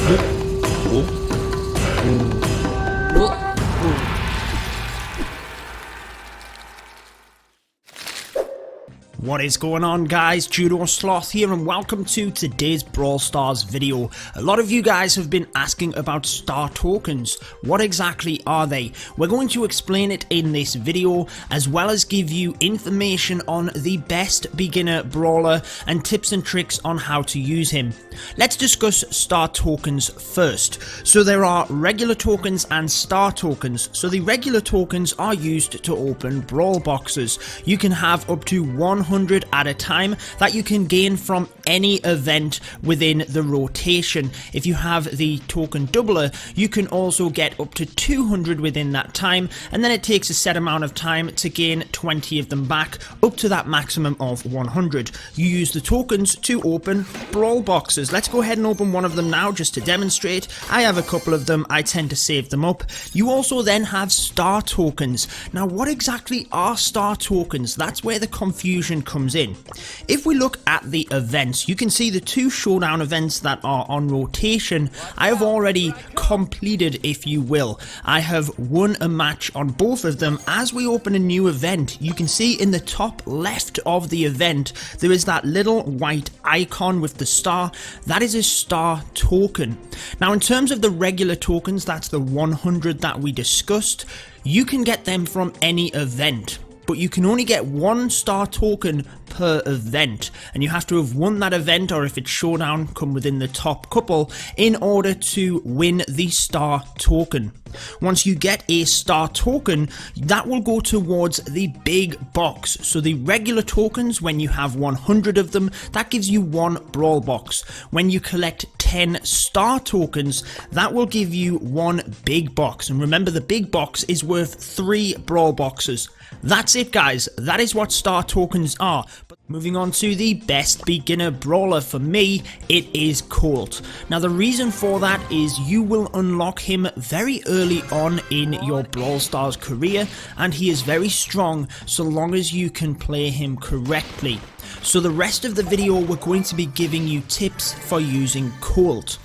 What is going on, guys? Judo Sloth here and welcome to today's Brawl Stars video. A lot of you guys have been asking about star tokens. What exactly are they? We're going to explain it in this video, as well as give you information on the best beginner brawler and tips and tricks on how to use him. Let's discuss star tokens first. So there are regular tokens and star tokens. So the regular tokens are used to open brawl boxes. You can have up to 100 at a time that you can gain from any event within the rotation. If you have the token doubler, you can also get up to 200 within that time, and then it takes a set amount of time to gain 20 of them back, up to that maximum of 100. You use the tokens to open brawl boxes. Let's go ahead and open one of them now just to demonstrate. I have a couple of them. I tend to save them up. You also then have star tokens. Now, what exactly are star tokens? That's where the confusion comes in. If we look at the events, you can see the two showdown events that are on rotation. I have already completed, if you will. I have won a match on both of them. As we open a new event, you can see in the top left of the event there is that little white icon with the star. That is a star token. Now, in terms of the regular tokens, that's the 100 that we discussed. You can get them from any event, but you can only get one star token per event, and you have to have won that event, or if it's showdown, come within the top couple in order to win the star token. Once you get a star token, that will go towards the big box. So the regular tokens, when you have 100 of them, that gives you one brawl box. When you collect 10 star tokens, that will give you one big box, and remember, the big box is worth 3 brawl boxes. That's it, guys. That is what star tokens are. But moving on to the best beginner brawler, for me, it is Colt. Now, the reason for that is you will unlock him very early on in your Brawl Stars career, and he is very strong so long as you can play him correctly. So the rest of the video, we're going to be giving you tips for using Colt.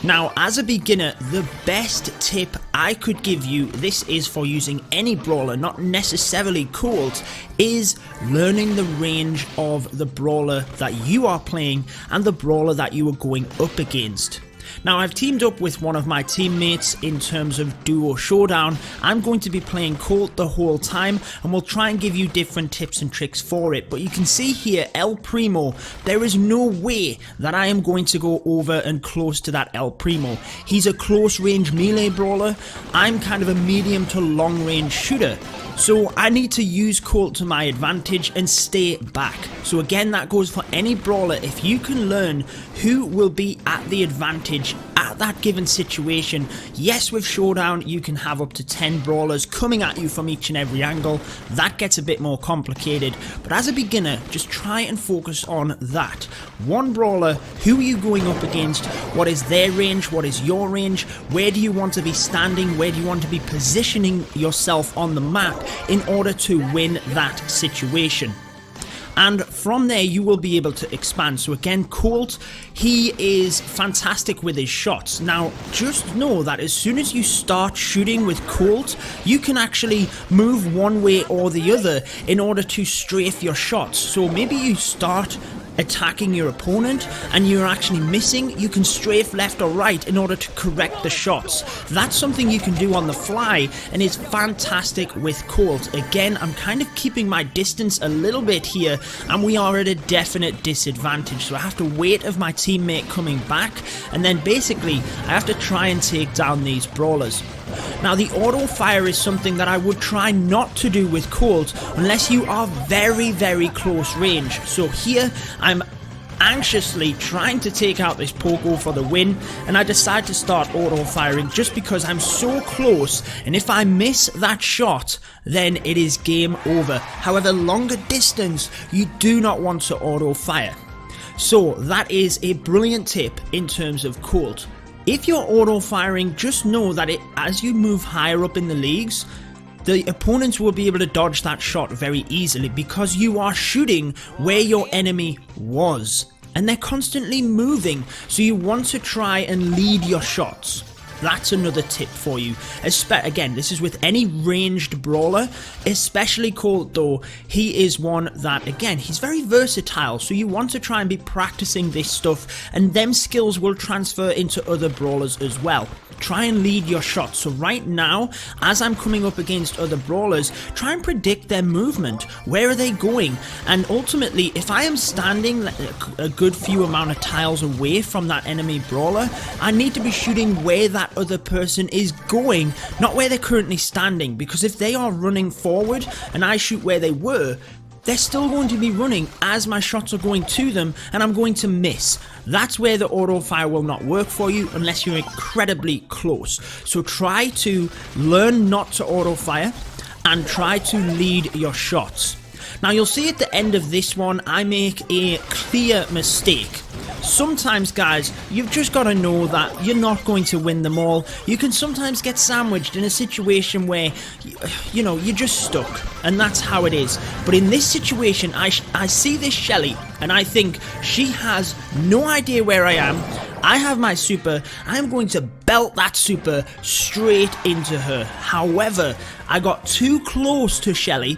Now, as a beginner, the best tip I could give you, this is for using any brawler, not necessarily Colt, is learning the range of the brawler that you are playing and the brawler that you are going up against. Now, I've teamed up with one of my teammates in terms of duo showdown. I'm going to be playing Colt the whole time, and we'll try and give you different tips and tricks for it. But you can see here, El Primo, there is no way that I am going to go over and close to that El Primo. He's a close range melee brawler. I'm kind of a medium to long range shooter. So I need to use Colt to my advantage and stay back. So again, that goes for any brawler. If you can learn who will be at the advantage at that given situation, yes, with showdown you can have up to 10 brawlers coming at you from each and every angle. That gets a bit more complicated, but as a beginner, just try and focus on that. One brawler, who are you going up against? What is their range? What is your range? Where do you want to be standing? Where do you want to be positioning yourself on the map in order to win that situation? And from there you will be able to expand. So again, Colt, he is fantastic with his shots. Now, just know that as soon as you start shooting with Colt, you can actually move one way or the other in order to strafe your shots. So maybe you start attacking your opponent and you're actually missing, you can strafe left or right in order to correct the shots. That's something you can do on the fly and is fantastic with Colt. Again, I'm kind of keeping my distance a little bit here and we are at a definite disadvantage, so I have to wait of my teammate coming back, and then basically I have to try and take down these brawlers. Now, the auto fire is something that I would try not to do with Colt unless you are very, very close range. So here I'm anxiously trying to take out this Poco for the win, and I decide to start auto firing just because I'm so close, and if I miss that shot then it is game over. However, longer distance you do not want to auto fire. So that is a brilliant tip in terms of Colt. If you're auto firing, just know that as you move higher up in the leagues, the opponents will be able to dodge that shot very easily because you are shooting where your enemy was. and they're constantly moving, so you want to try and lead your shots. That's another tip for you. Again, this is with any ranged brawler, especially Colt though. He is one that, again, he's very versatile, so you want to try and be practicing this stuff, and them skills will transfer into other brawlers as well. Try and lead your shots. So right now, as I'm coming up against other brawlers, try and predict their movement. Where are they going? And ultimately, if I am standing a good few amount of tiles away from that enemy brawler, I need to be shooting where that other person is going, not where they're currently standing, because if they are running forward and I shoot where they were, they're still going to be running as my shots are going to them, and I'm going to miss. That's where the auto fire will not work for you unless you're incredibly close. So try to learn not to auto fire and try to lead your shots. Now you'll see at the end of this one, I make a clear mistake. Sometimes, guys, you've just got to know that you're not going to win them all. You can sometimes get sandwiched in a situation where, you know, you're just stuck, and that's how it is. But in this situation, I see this Shelly, and I think she has no idea where I am. I have my super. I'm going to belt that super straight into her. However, I got too close to Shelly.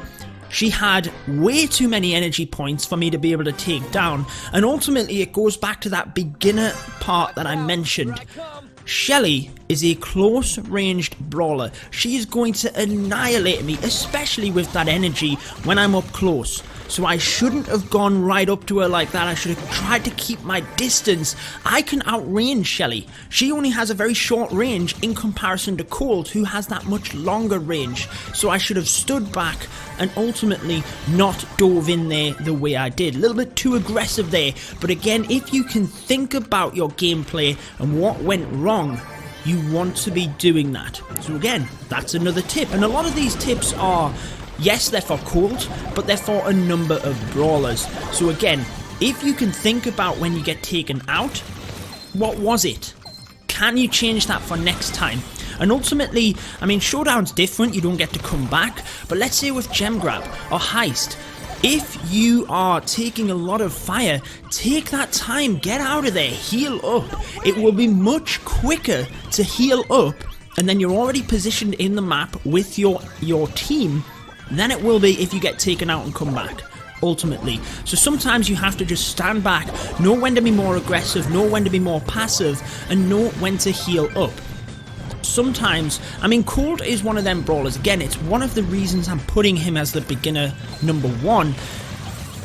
She had way too many energy points for me to be able to take down, and ultimately it goes back to that beginner part that I mentioned. Shelly is a close-ranged brawler. She is going to annihilate me, especially with that energy when I'm up close. So I shouldn't have gone right up to her like that. I should have tried to keep my distance. I can outrange Shelly. She only has a very short range in comparison to Colt, who has that much longer range. So I should have stood back and ultimately not dove in there the way I did. A little bit too aggressive there. But again, if you can think about your gameplay and what went wrong, you want to be doing that. So again, that's another tip. And a lot of these tips are, yes, they're for Colt, but they're for a number of brawlers. So again, if you can think about when you get taken out, what was it? Can you change that for next time? And ultimately, I mean, Showdown's different, you don't get to come back, but let's say with Gem Grab or Heist, if you are taking a lot of fire, take that time, get out of there, heal up. It will be much quicker to heal up, and then you're already positioned in the map with your team, than it will be if you get taken out and come back, ultimately. So sometimes you have to just stand back, know when to be more aggressive, know when to be more passive, and know when to heal up. Sometimes, I mean, Colt is one of them brawlers. Again, it's one of the reasons I'm putting him as the beginner #1.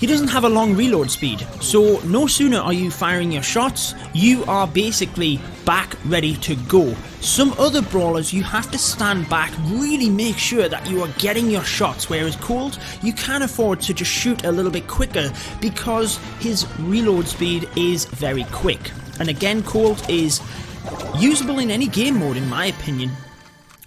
He doesn't have a long reload speed, so no sooner are you firing your shots, you are basically back ready to go. Some other brawlers, you have to stand back, really make sure that you are getting your shots, whereas Colt, you can afford to just shoot a little bit quicker because his reload speed is very quick. And again, Colt is usable in any game mode, in my opinion.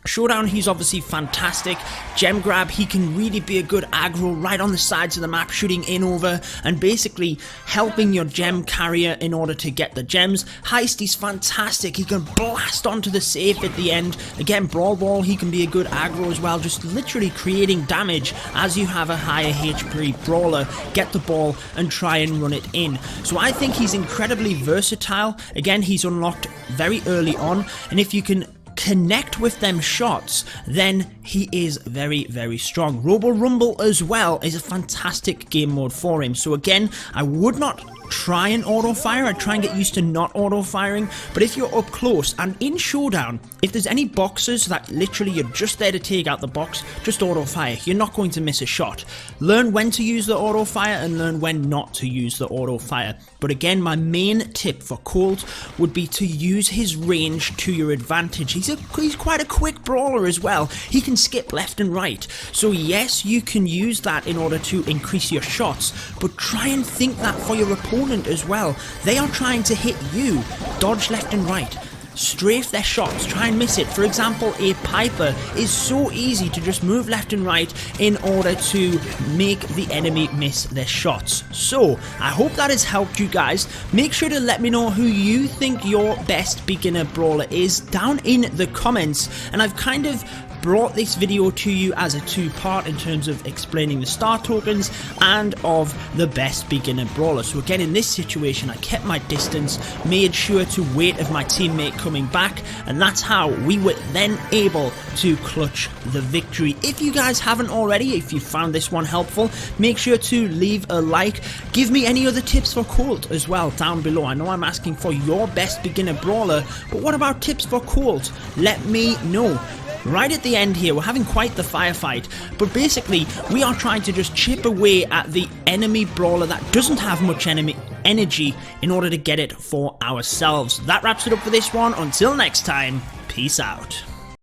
Showdown, he's obviously fantastic. Gem Grab, he can really be a good aggro right on the sides of the map, shooting in over and basically helping your gem carrier in order to get the gems. Heist, he's fantastic. He can blast onto the safe at the end. Again, Brawl Ball, he can be a good aggro as well, just literally creating damage as you have a higher HP brawler. Get the ball and try and run it in. So I think he's incredibly versatile. Again, he's unlocked very early on, and if you can connect with them shots, then he is very, very strong. Robo Rumble as well is a fantastic game mode for him. So again, I would not try and auto fire. I'd try and get used to not auto firing, but if you're up close and in Showdown, if there's any boxes that literally you're just there to take out the box, just auto fire. You're not going to miss a shot. Learn when to use the auto fire and learn when not to use the auto fire. But again, my main tip for Colt would be to use his range to your advantage. He's quite a quick brawler as well. He can skip left and right. So yes, you can use that in order to increase your shots, but try and think that for your opponent as well. They are trying to hit you. Dodge left and right. Strafe their shots, try and miss it. For example, a Piper is so easy to just move left and right in order to make the enemy miss their shots. So, I hope that has helped you guys. Make sure to let me know who you think your best beginner brawler is down in the comments. And I've kind of brought this video to you as a two-part in terms of explaining the star tokens and of the best beginner brawler. So again, in this situation, I kept my distance, made sure to wait of my teammate coming back, and that's how we were then able to clutch the victory. If you guys haven't already, if you found this one helpful, make sure to leave a like. Give me any other tips for Colt as well down below. I know I'm asking for your best beginner brawler, but what about tips for Colt? Let me know. Right at the end here, we're having quite the firefight, but basically we are trying to just chip away at the enemy brawler that doesn't have much enemy energy in order to get it for ourselves. That wraps it up for this one. Until next time, peace out.